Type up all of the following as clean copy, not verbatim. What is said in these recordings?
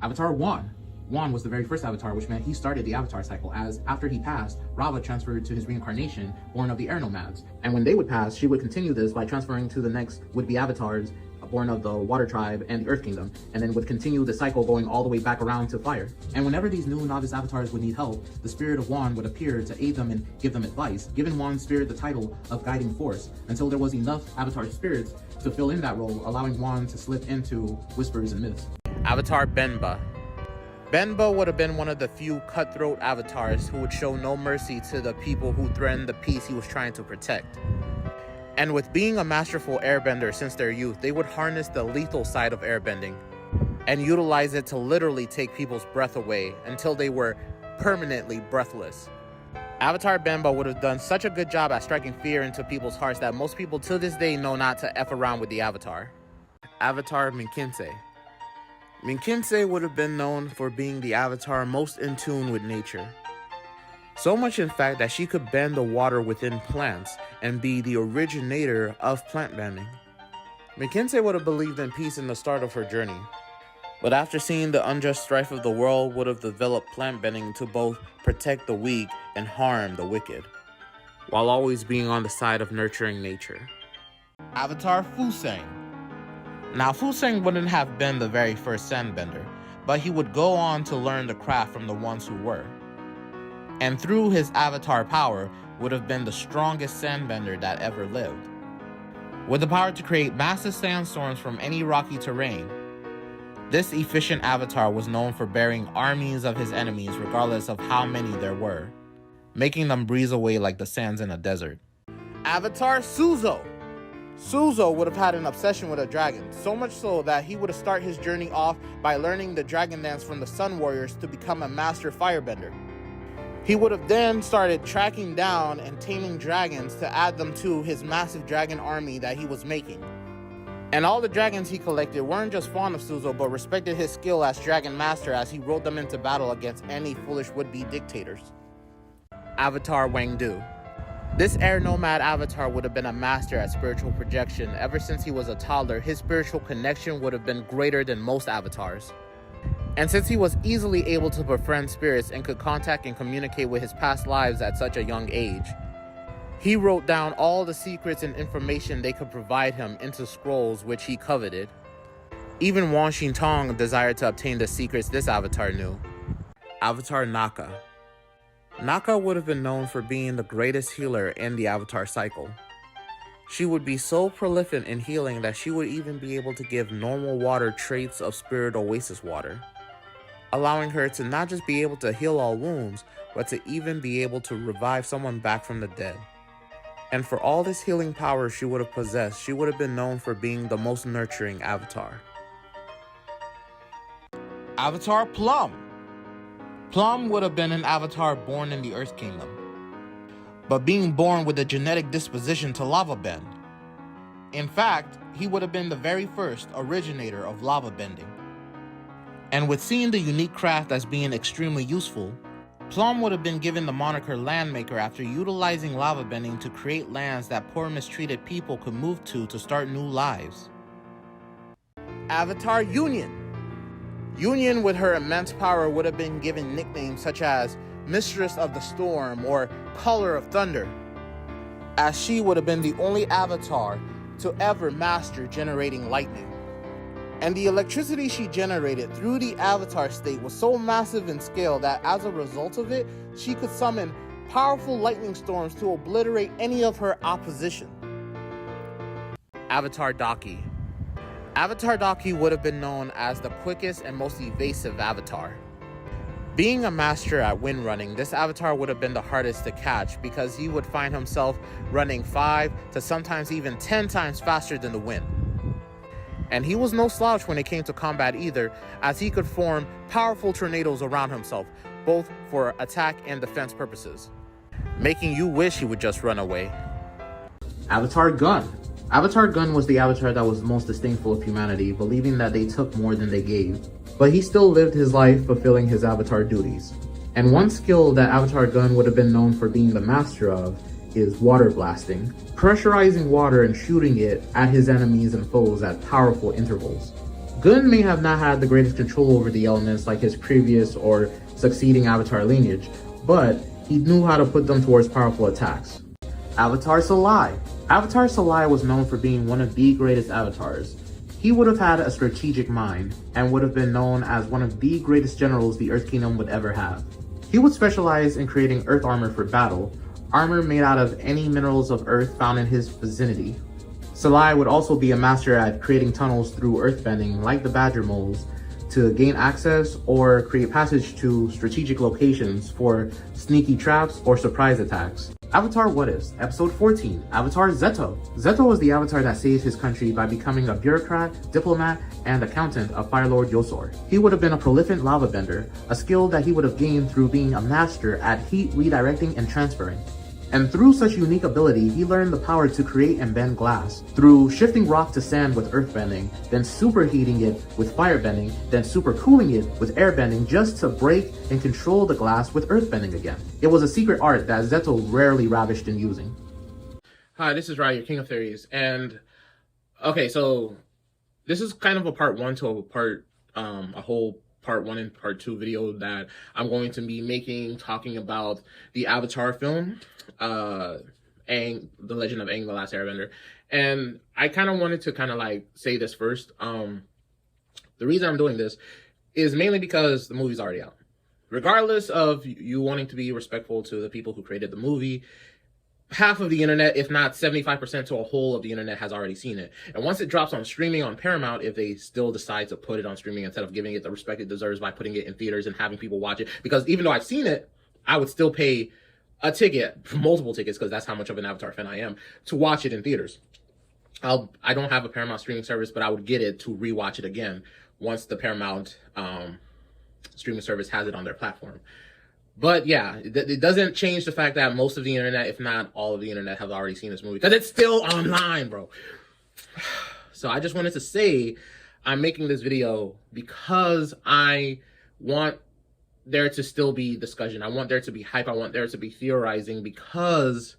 Avatar 1. 1 was the very first avatar, which meant he started the avatar cycle, as after he passed, Rava transferred to his reincarnation, born of the air nomads. And when they would pass, she would continue this by transferring to the next would-be avatars, born of the water tribe and the earth kingdom, and then would continue the cycle going all the way back around to fire. And whenever these new novice avatars would need help, the spirit of Wan would appear to aid them and give them advice, giving Wan's spirit the title of guiding force, until there was enough avatar spirits to fill in that role, allowing Wan to slip into whispers and myths. Avatar Benba. Benba would have been one of the few cutthroat avatars who would show no mercy to the people who threatened the peace he was trying to protect. And with being a masterful airbender since their youth, they would harness the lethal side of airbending and utilize it to literally take people's breath away until they were permanently breathless. Avatar Benba would have done such a good job at striking fear into people's hearts that most people to this day know not to F around with the avatar. Avatar Minkinse. Minkinse would have been known for being the avatar most in tune with nature. So much in fact that she could bend the water within plants and be the originator of plant bending. Minkinse would have believed in peace in the start of her journey, but after seeing the unjust strife of the world would have developed plant bending to both protect the weak and harm the wicked, while always being on the side of nurturing nature. Avatar Fusang. Now Fusang wouldn't have been the very first sandbender, but he would go on to learn the craft from the ones who were. And through his avatar power, would have been the strongest sandbender that ever lived. With the power to create massive sandstorms from any rocky terrain, this efficient avatar was known for burying armies of his enemies regardless of how many there were, making them breeze away like the sands in a desert. Avatar Suzo. Suzo would have had an obsession with a dragon, so much so that he would have started his journey off by learning the dragon dance from the Sun Warriors to become a master firebender. He would have then started tracking down and taming dragons to add them to his massive dragon army that he was making. And all the dragons he collected weren't just fond of Suzo, but respected his skill as dragon master as he rode them into battle against any foolish would-be dictators. Avatar Wangdu. This air nomad avatar would have been a master at spiritual projection. Ever since he was a toddler, his spiritual connection would have been greater than most avatars. And since he was easily able to befriend spirits and could contact and communicate with his past lives at such a young age, he wrote down all the secrets and information they could provide him into scrolls which he coveted. Even Wan Xintong desired to obtain the secrets this avatar knew. Avatar Naka. Naka would have been known for being the greatest healer in the avatar cycle. She would be so prolific in healing that she would even be able to give normal water traits of spirit oasis water, allowing her to not just be able to heal all wounds, but to even be able to revive someone back from the dead. And for all this healing power she would have possessed, she would have been known for being the most nurturing avatar. Avatar Plum. Plum would have been an avatar born in the Earth Kingdom, but being born with a genetic disposition to lava bend. In fact, he would have been the very first originator of lava bending. And with seeing the unique craft as being extremely useful, Plum would have been given the moniker Landmaker after utilizing lava bending to create lands that poor mistreated people could move to start new lives. Avatar Union. Union, with her immense power, would have been given nicknames such as Mistress of the Storm or Color of Thunder, as she would have been the only avatar to ever master generating lightning. And the electricity she generated through the avatar state was so massive in scale that as a result of it, she could summon powerful lightning storms to obliterate any of her opposition. Avatar Daki. Avatar Daki would have been known as the quickest and most evasive avatar. Being a master at wind running, this avatar would have been the hardest to catch because he would find himself running 5 to sometimes even 10 times faster than the wind. And he was no slouch when it came to combat either, as he could form powerful tornadoes around himself, both for attack and defense purposes, making you wish he would just run away. Avatar Gun. Avatar Gun was the avatar that was most disdainful of humanity, believing that they took more than they gave. But he still lived his life fulfilling his avatar duties. And one skill that Avatar Gun would have been known for being the master of is water blasting, pressurizing water and shooting it at his enemies and foes at powerful intervals. Gun may have not had the greatest control over the elements like his previous or succeeding Avatar lineage, but he knew how to put them towards powerful attacks. Avatar Salai. Avatar Salai was known for being one of the greatest avatars. He would have had a strategic mind and would have been known as one of the greatest generals the Earth Kingdom would ever have. He would specialize in creating earth armor for battle, armor made out of any minerals of earth found in his vicinity. Salai would also be a master at creating tunnels through earthbending like the Badger moles to gain access or create passage to strategic locations for sneaky traps or surprise attacks. Avatar What Ifs, Episode 14, Avatar Zetto. Zetto was the avatar that saved his country by becoming a bureaucrat, diplomat, and accountant of Fire Lord Yosor. He would have been a prolific lava bender, a skill that he would have gained through being a master at heat redirecting and transferring. And through such unique ability, he learned the power to create and bend glass through shifting rock to sand with earthbending, then superheating it with firebending, then supercooling it with airbending just to break and control the glass with earthbending again. It was a secret art that Zetto rarely ravished in using. Hi, this is Ryan, your King of Theories, and okay, so this is kind of a part one to a whole part one and part two video that I'm going to be making, talking about the Avatar film, Aang, The Legend of Aang, The Last Airbender. And I kind of wanted to kind of like say this first. The reason I'm doing this is mainly because the movie's already out. Regardless of you wanting to be respectful to the people who created the movie, half of the internet, if not 75% to a whole of the internet, has already seen it. And once it drops on streaming on Paramount, if they still decide to put it on streaming instead of giving it the respect it deserves by putting it in theaters and having people watch it, because even though I've seen it, I would still pay a ticket, multiple tickets, because that's how much of an Avatar fan I am, to watch it in theaters. I don't have a Paramount streaming service, but I would get it to rewatch it again once the Paramount streaming service has it on their platform. But yeah, it doesn't change the fact that most of the internet, if not all of the internet, have already seen this movie, because it's still online, bro. So I just wanted to say I'm making this video because I want there to still be discussion. I want there to be hype. I want there to be theorizing, because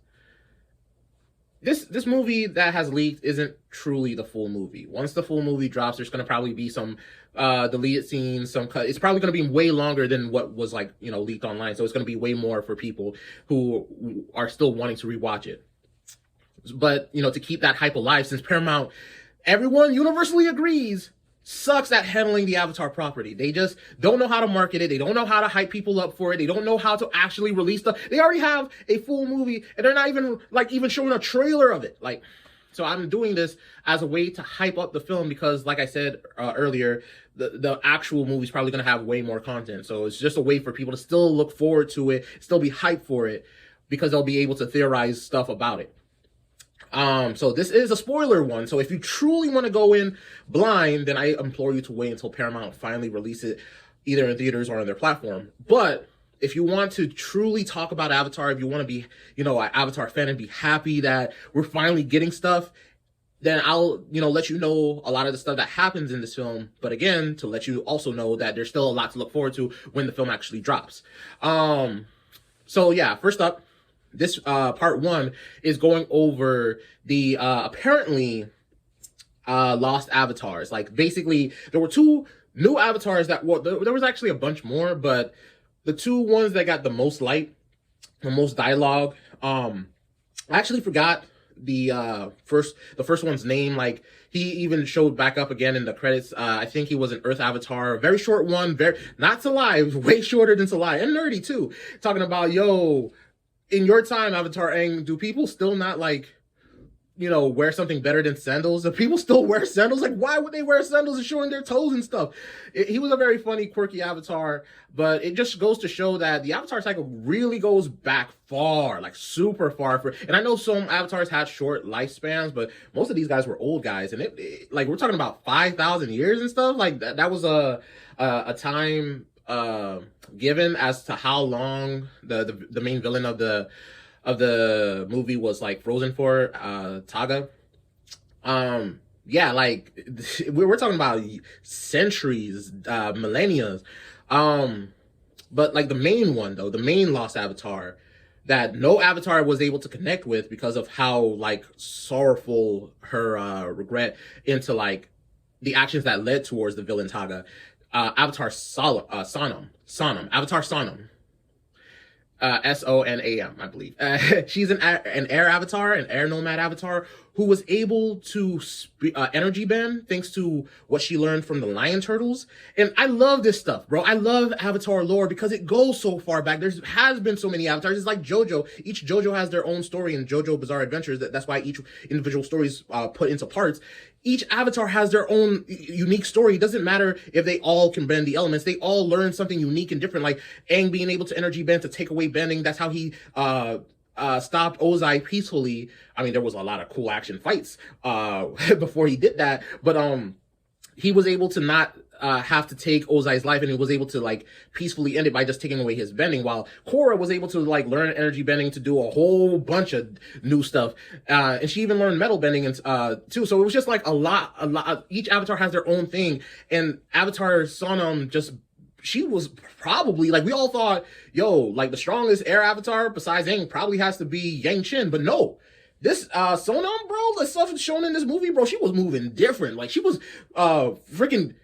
this movie that has leaked isn't truly the full movie. Once the full movie drops, there's going to probably be some deleted scenes, some cut. It's probably going to be way longer than what was, like, you know, leaked online. So it's going to be way more for people who are still wanting to rewatch it. But, you know, to keep that hype alive, since Paramount, everyone universally agrees, sucks at handling the Avatar property. They just don't know how to market it. They don't know how to hype people up for it. They don't know how to actually release stuff. They already have a full movie and they're not even showing a trailer of it. Like, so I'm doing this as a way to hype up the film, because like I said earlier, the actual movie is probably going to have way more content. So it's just a way for people to still look forward to it, still be hyped for it, because they'll be able to theorize stuff about it. So this is a spoiler one. So if you truly want to go in blind, then I implore you to wait until Paramount finally release it, either in theaters or on their platform. But if you want to truly talk about Avatar, if you want to be, you know, an Avatar fan and be happy that we're finally getting stuff, then I'll, you know, let you know a lot of the stuff that happens in this film. But again, to let you also know that there's still a lot to look forward to when the film actually drops. So yeah, first up, this part one is going over the apparently lost avatars. Like, basically, there were two new avatars that, well, there was actually a bunch more, but the two ones that got the most light, the most dialogue, I actually forgot the first one's name. Like, he even showed back up again in the credits. I think he was an Earth avatar, a very short one, not Salai, way shorter than Salai, and nerdy too, talking about, yo, in your time, Avatar Aang, do people still not, like, you know, wear something better than sandals? Do people still wear sandals? Like, why would they wear sandals and showing their toes and stuff? He was a very funny, quirky avatar, but it just goes to show that the Avatar cycle really goes back far, like super far. And I know some avatars had short lifespans, but most of these guys were old guys, and like, we're talking about 5,000 years and stuff. Like, that was a time given as to how long the main villain of the movie was, like, frozen for, Taga. Yeah, like, we're talking about centuries, millennia. But like, the main one though, the main lost avatar that no avatar was able to connect with because of how, like, sorrowful her regret into, like, the actions that led towards the villain Taga. Avatar Sonam, Avatar Sonam. Sonam, I believe. She's an air avatar, an air nomad avatar, who was able to energy bend thanks to what she learned from the lion turtles. And I love this stuff, bro. I love Avatar lore because it goes so far back. There has been so many avatars. It's like JoJo. Each JoJo has their own story in JoJo Bizarre Adventures. That's why each individual story is put into parts. Each avatar has their own unique story. It doesn't matter if they all can bend the elements. They all learn something unique and different, like Aang being able to energy bend to take away bending. That's how he stopped Ozai peacefully. I mean, there was a lot of cool action fights before he did that, but he was able to not have to take Ozai's life, and he was able to like peacefully end it by just taking away his bending, while Korra was able to like learn energy bending to do a whole bunch of new stuff, and she even learned metal bending and too. So it was just like a lot. Each avatar has their own thing, and Avatar Sonam she was probably, like, we all thought, yo, like, the strongest air avatar besides Aang probably has to be Yang Chen, but no. This Sonam, bro, the stuff shown in this movie, bro, she was moving different. Like, she was freaking,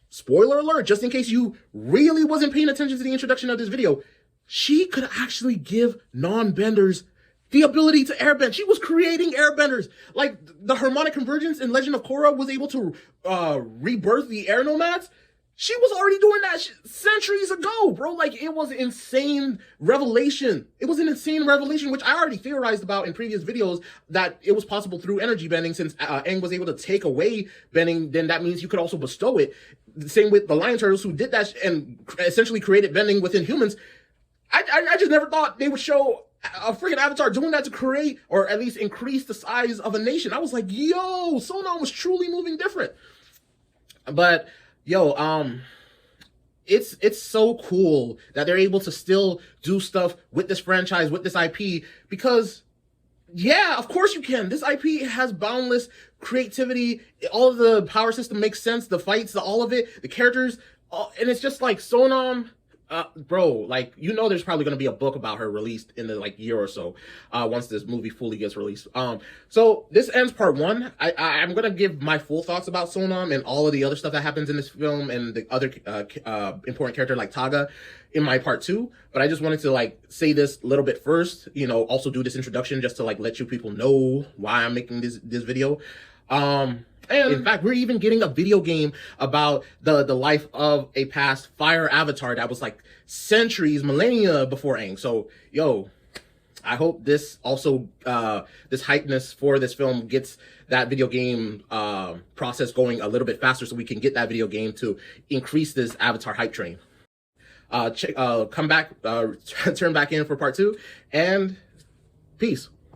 spoiler alert, just in case you really wasn't paying attention to the introduction of this video, she could actually give non-benders the ability to airbend. She was creating airbenders. Like, the harmonic convergence in Legend of Korra was able to rebirth the air nomads. She was already doing that centuries ago, bro. Like, it was an insane revelation. It was an insane revelation, which I already theorized about in previous videos, that it was possible through energy bending. Since Aang was able to take away bending, then that means you could also bestow it. The same with the lion turtles, who did that and essentially created bending within humans. I just never thought they would show a freaking avatar doing that to create, or at least increase the size of a nation. I was like, yo, Sonam was truly moving different. But yo, it's so cool that they're able to still do stuff with this franchise, with this IP, because, yeah, of course you can. This IP has boundless creativity. All of the power system makes sense. The fights, all of it, the characters, and it's just like Sonam. Bro, like, you know, there's probably going to be a book about her released in the like year or so, once this movie fully gets released. So this ends part one. I'm going to give my full thoughts about Sonam and all of the other stuff that happens in this film and the other, important character like Taga in my part two. But I just wanted to like say this a little bit first, you know, also do this introduction just to like let you people know why I'm making this video. And in fact, we're even getting a video game about the life of a past fire avatar that was like centuries, millennia before Aang. So, yo, I hope this also, this hypeness for this film gets that video game process going a little bit faster, so we can get that video game to increase this Avatar hype train. Come back, turn back in for part two, and peace.